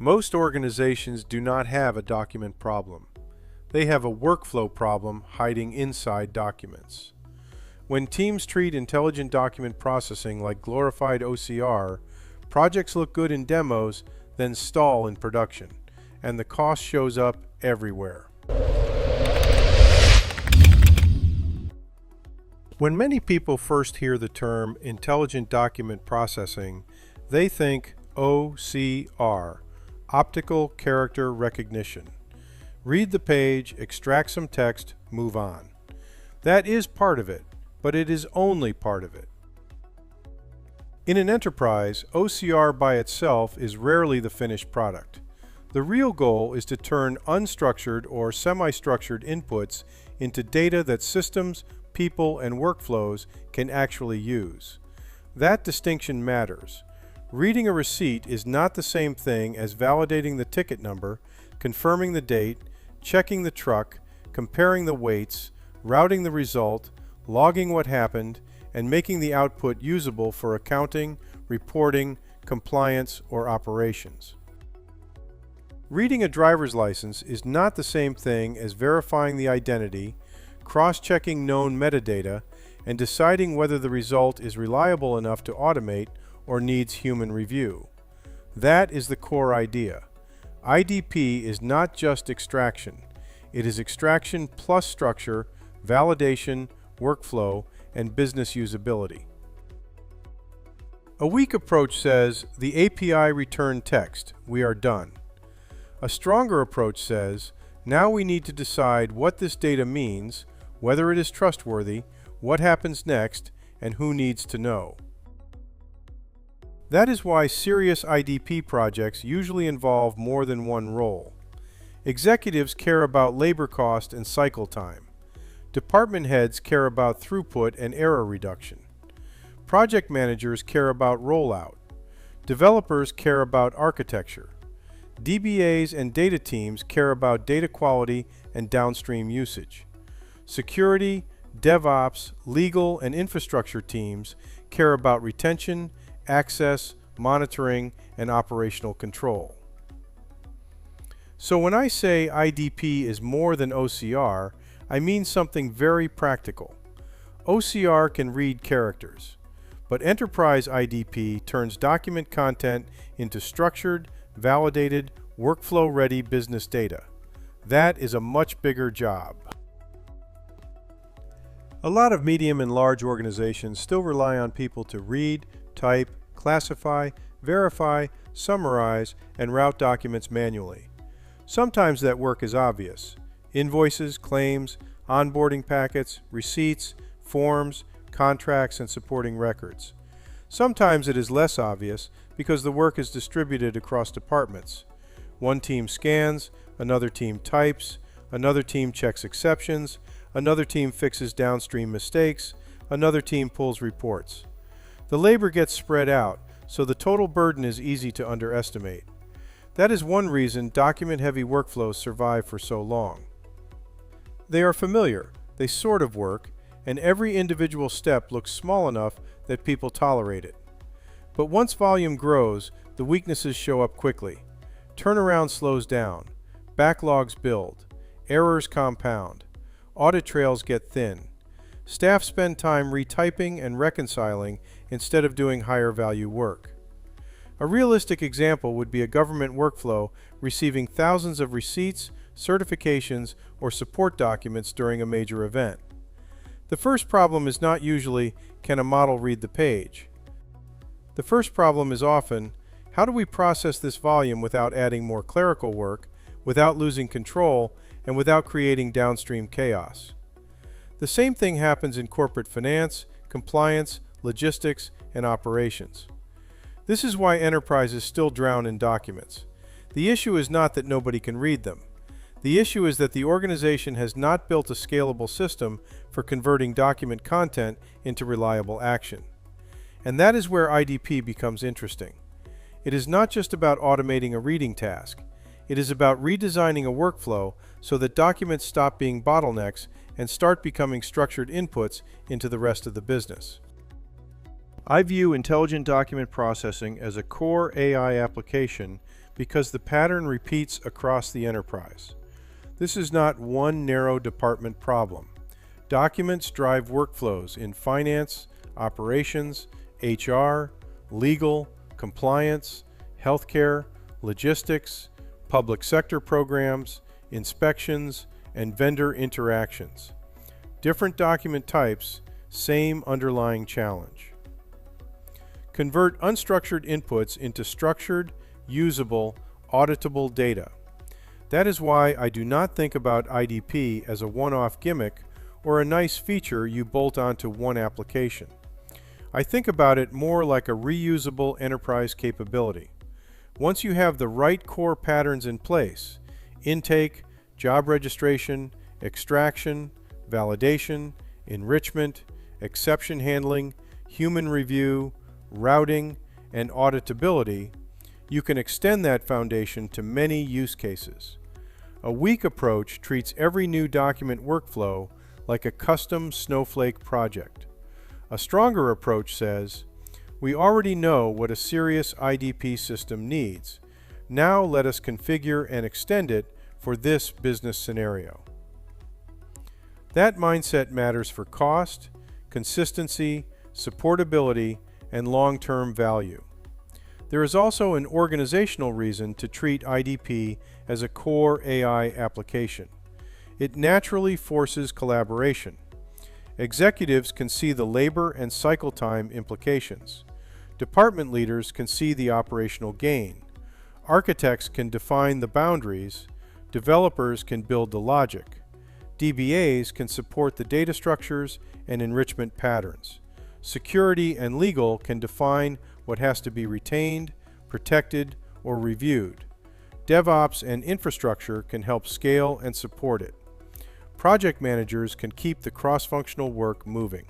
Most organizations do not have a document problem. They have a workflow problem hiding inside documents. When teams treat intelligent document processing like glorified OCR, projects look good in demos, then stall in production, and the cost shows up everywhere. When many people first hear the term intelligent document processing, they think OCR, optical character recognition. Read the page, extract some text, move on. That is part of it, but it is only part of it. In an enterprise, OCR by itself is rarely the finished product. The real goal is to turn unstructured or semi-structured inputs into data that systems, people, and workflows can actually use. That distinction matters. Reading a receipt is not the same thing as validating the ticket number, confirming the date, checking the truck, comparing the weights, routing the result, logging what happened, and making the output usable for accounting, reporting, compliance, or operations. Reading a driver's license is not the same thing as verifying the identity, cross-checking known metadata, and deciding whether the result is reliable enough to automate or needs human review. That is the core idea. IDP is not just extraction. It is extraction plus structure, validation, workflow, and business usability. A weak approach says, the API returned text, we are done. A stronger approach says, now we need to decide what this data means, whether it is trustworthy, what happens next, and who needs to know. That is why serious IDP projects usually involve more than one role. Executives care about labor cost and cycle time. Department heads care about throughput and error reduction. Project managers care about rollout. Developers care about architecture. DBAs and data teams care about data quality and downstream usage. Security, DevOps, legal, and infrastructure teams care about retention, access, monitoring, and operational control. So when I say IDP is more than OCR, I mean something very practical. OCR can read characters, but enterprise IDP turns document content into structured, validated, workflow-ready business data. That is a much bigger job. A lot of medium and large organizations still rely on people to read, type, classify, verify, summarize, and route documents manually. Sometimes that work is obvious. Invoices, claims, onboarding packets, receipts, forms, contracts, and supporting records. Sometimes it is less obvious because the work is distributed across departments. One team scans, another team types, another team checks exceptions, another team fixes downstream mistakes, another team pulls reports. The labor gets spread out, so the total burden is easy to underestimate. That is one reason document-heavy workflows survive for so long. They are familiar, they sort of work, and every individual step looks small enough that people tolerate it. But once volume grows, the weaknesses show up quickly. Turnaround slows down, backlogs build, errors compound, audit trails get thin. Staff spend time retyping and reconciling instead of doing higher value work. A realistic example would be a government workflow receiving thousands of receipts, certifications, or support documents during a major event. The first problem is not usually, can a model read the page? The first problem is often, how do we process this volume without adding more clerical work, without losing control, and without creating downstream chaos? The same thing happens in corporate finance, compliance, logistics, and operations. This is why enterprises still drown in documents. The issue is not that nobody can read them. The issue is that the organization has not built a scalable system for converting document content into reliable action. And that is where IDP becomes interesting. It is not just about automating a reading task. It is about redesigning a workflow so that documents stop being bottlenecks and start becoming structured inputs into the rest of the business. I view intelligent document processing as a core AI application because the pattern repeats across the enterprise. This is not one narrow department problem. Documents drive workflows in finance, operations, HR, legal, compliance, healthcare, logistics, public sector programs, inspections, and vendor interactions. Different document types, same underlying challenge. Convert unstructured inputs into structured, usable, auditable data. That is why I do not think about IDP as a one-off gimmick or a nice feature you bolt onto one application. I think about it more like a reusable enterprise capability. Once you have the right core patterns in place, intake, job registration, extraction, validation, enrichment, exception handling, human review, routing, and auditability, you can extend that foundation to many use cases. A weak approach treats every new document workflow like a custom snowflake project. A stronger approach says, we already know what a serious IDP system needs. Now let us configure and extend it for this business scenario. That mindset matters for cost, consistency, supportability, and long-term value. There is also an organizational reason to treat IDP as a core AI application. It naturally forces collaboration. Executives can see the labor and cycle time implications. Department leaders can see the operational gain. Architects can define the boundaries. Developers can build the logic. DBAs can support the data structures and enrichment patterns. Security and legal can define what has to be retained, protected, or reviewed. DevOps and infrastructure can help scale and support it. Project managers can keep the cross-functional work moving.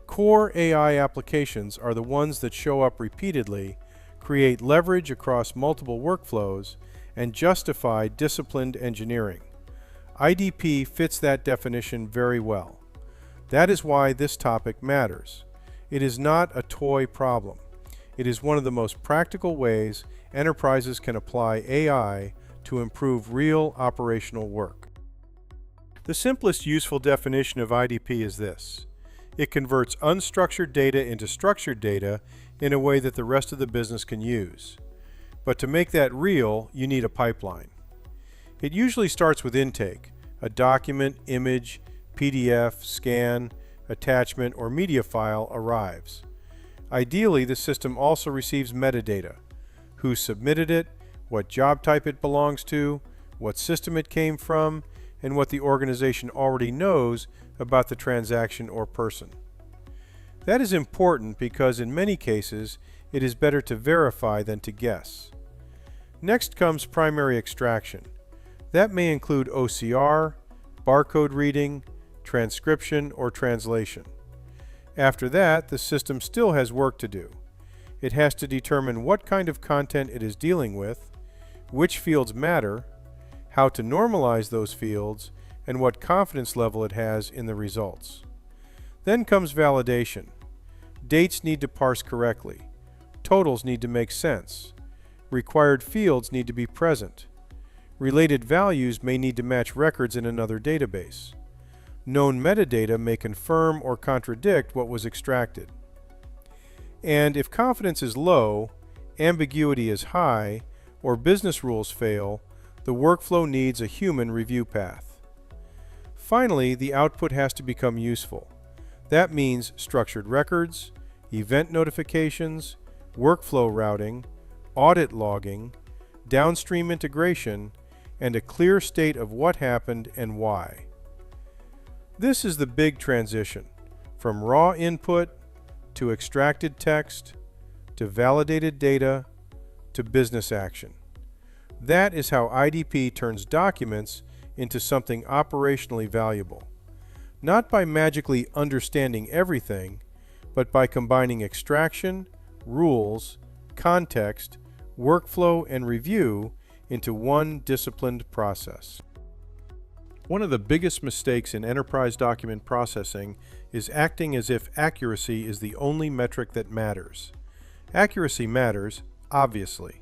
Core AI applications are the ones that show up repeatedly, create leverage across multiple workflows, and justify disciplined engineering. IDP fits that definition very well. That is why this topic matters. It is not a toy problem. It is one of the most practical ways enterprises can apply AI to improve real operational work. The simplest useful definition of IDP is this. It converts unstructured data into structured data in a way that the rest of the business can use. But to make that real, you need a pipeline. It usually starts with intake, a document, image, PDF, scan, attachment, or media file arrives. Ideally, the system also receives metadata: who submitted it, what job type it belongs to, what system it came from, and what the organization already knows about the transaction or person. That is important because in many cases, it is better to verify than to guess. Next comes primary extraction. That may include OCR, barcode reading, transcription, or translation. After that, the system still has work to do. It has to determine what kind of content it is dealing with, which fields matter, how to normalize those fields, and what confidence level it has in the results. Then comes validation. Dates need to parse correctly. Totals need to make sense. Required fields need to be present. Related values may need to match records in another database. Known metadata may confirm or contradict what was extracted. And if confidence is low, ambiguity is high, or business rules fail, the workflow needs a human review path. Finally, the output has to become useful. That means structured records, event notifications, workflow routing, audit logging, downstream integration, and a clear state of what happened and why. This is the big transition, from raw input to extracted text to validated data to business action. That is how IDP turns documents into something operationally valuable. Not by magically understanding everything, but by combining extraction, rules, context, workflow, and review into one disciplined process. One of the biggest mistakes in enterprise document processing is acting as if accuracy is the only metric that matters. Accuracy matters, obviously,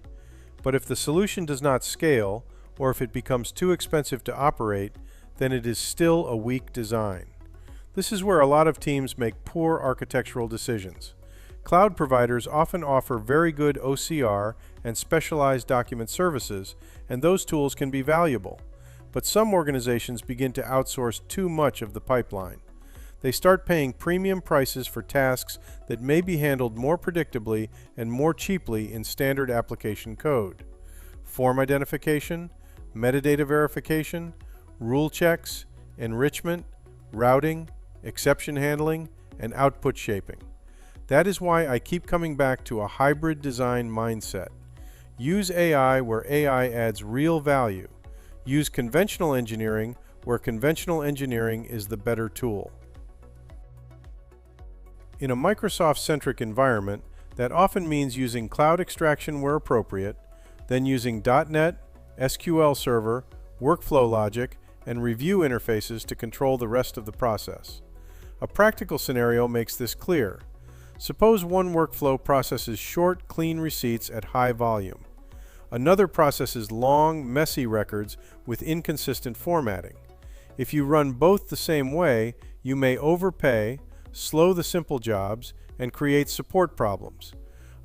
But if the solution does not scale, or if it becomes too expensive to operate, then it is still a weak design. This is where a lot of teams make poor architectural decisions. Cloud providers often offer very good OCR and specialized document services, and those tools can be valuable. But some organizations begin to outsource too much of the pipeline. They start paying premium prices for tasks that may be handled more predictably and more cheaply in standard application code. Form identification, metadata verification, rule checks, enrichment, routing, exception handling, and output shaping. That is why I keep coming back to a hybrid design mindset. Use AI where AI adds real value. Use conventional engineering where conventional engineering is the better tool. In a Microsoft-centric environment, that often means using cloud extraction where appropriate, then using .NET, SQL Server, workflow logic, and review interfaces to control the rest of the process. A practical scenario makes this clear. Suppose one workflow processes short, clean receipts at high volume. Another processes long, messy records with inconsistent formatting. If you run both the same way, you may overpay, slow the simple jobs, and create support problems.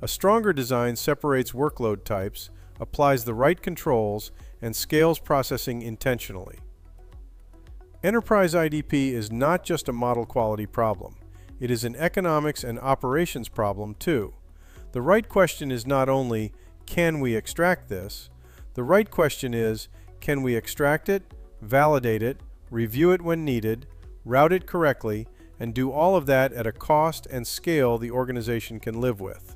A stronger design separates workload types, applies the right controls, and scales processing intentionally. Enterprise IDP is not just a model quality problem. It is an economics and operations problem too. The right question is not only, can we extract this? The right question is, can we extract it, validate it, review it when needed, route it correctly, and do all of that at a cost and scale the organization can live with.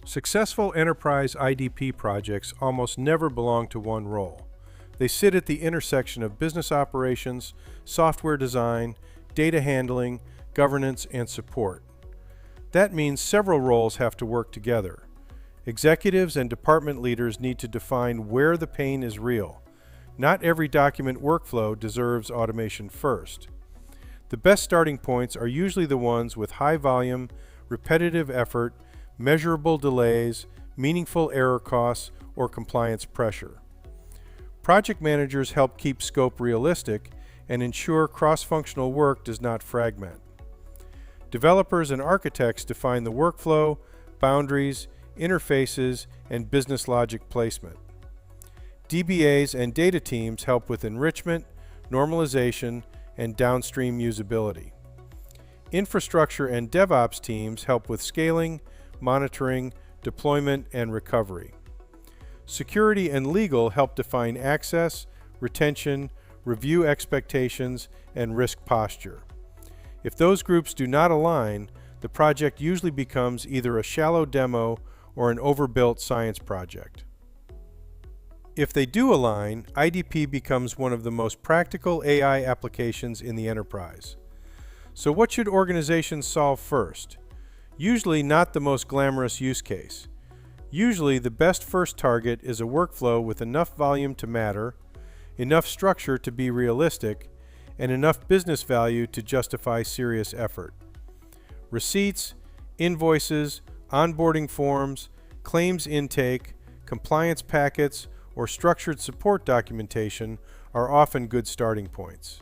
Successful enterprise IDP projects almost never belong to one role. They sit at the intersection of business operations, software design, data handling, governance, and support. That means several roles have to work together. Executives and department leaders need to define where the pain is real. Not every document workflow deserves automation first. The best starting points are usually the ones with high volume, repetitive effort, measurable delays, meaningful error costs, or compliance pressure. Project managers help keep scope realistic and ensure cross-functional work does not fragment. Developers and architects define the workflow, boundaries, interfaces, and business logic placement. DBAs and data teams help with enrichment, normalization, and downstream usability. Infrastructure and DevOps teams help with scaling, monitoring, deployment, and recovery. Security and legal help define access, retention, review expectations, and risk posture. If those groups do not align, the project usually becomes either a shallow demo or an overbuilt science project. If they do align, IDP becomes one of the most practical AI applications in the enterprise. So what should organizations solve first? Usually not the most glamorous use case. Usually the best first target is a workflow with enough volume to matter, enough structure to be realistic, and enough business value to justify serious effort. Receipts, invoices, onboarding forms, claims intake, compliance packets, or structured support documentation are often good starting points.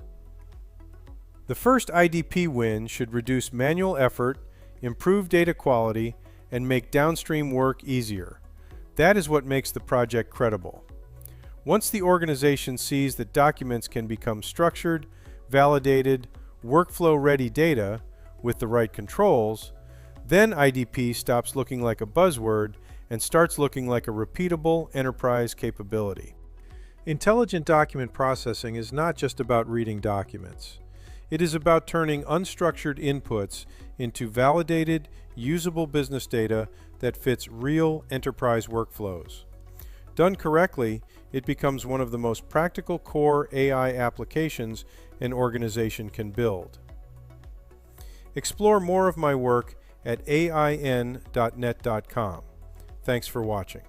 The first IDP win should reduce manual effort, improve data quality, and make downstream work easier. That is what makes the project credible. Once the organization sees that documents can become structured, validated, workflow-ready data with the right controls, then IDP stops looking like a buzzword and starts looking like a repeatable enterprise capability. Intelligent document processing is not just about reading documents. It is about turning unstructured inputs into validated, usable business data that fits real enterprise workflows. Done correctly, it becomes one of the most practical core AI applications an organization can build. Explore more of my work at ain.net.com. Thanks for watching.